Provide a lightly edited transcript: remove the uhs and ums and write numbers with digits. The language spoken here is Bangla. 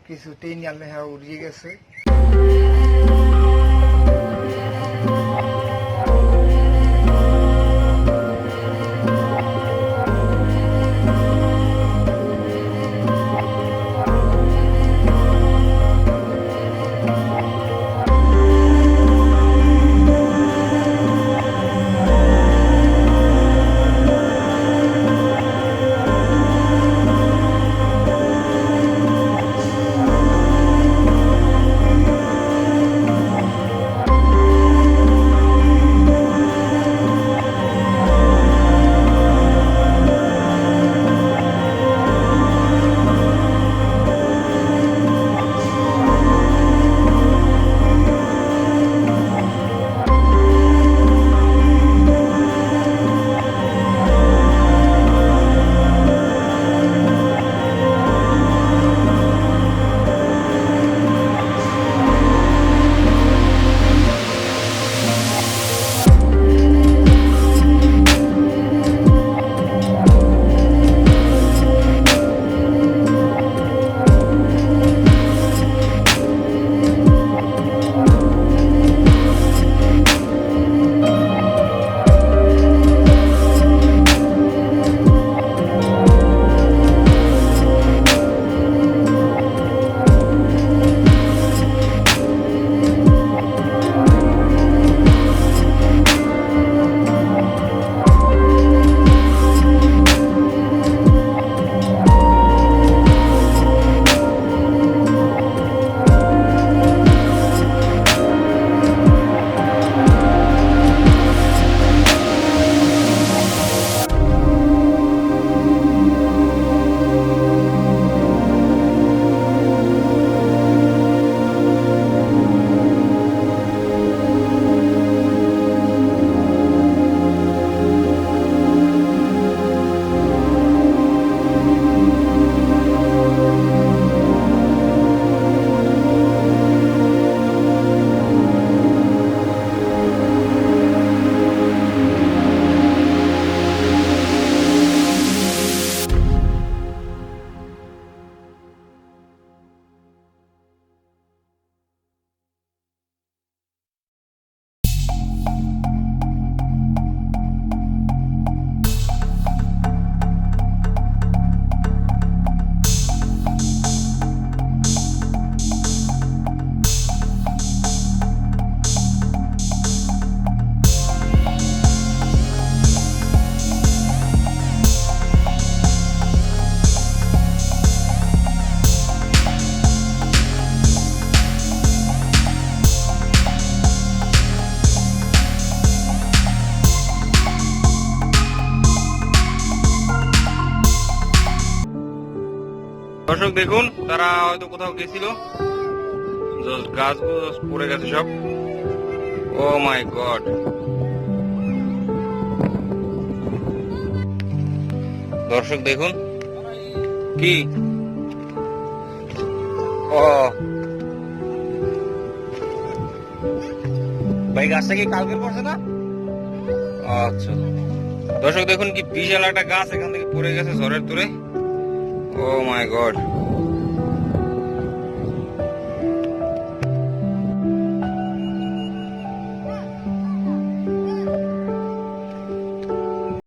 কিছুতেই নিয়ালে হ্যাঁ উড়িয়ে গেছে। দর্শক দেখুন, তারা হয়তো কোথাও গেছিল, গাছগুলো পড়ে গেছে সব। ও মাই গড, দর্শক দেখুন কি, ও ভাই গাছটা কি কালকে পড়ছে না? আচ্ছা দর্শক দেখুন কি বিশাল একটা গাছ এখান থেকে পড়ে গেছে ঝড়ের তোরে। ও মাই গড।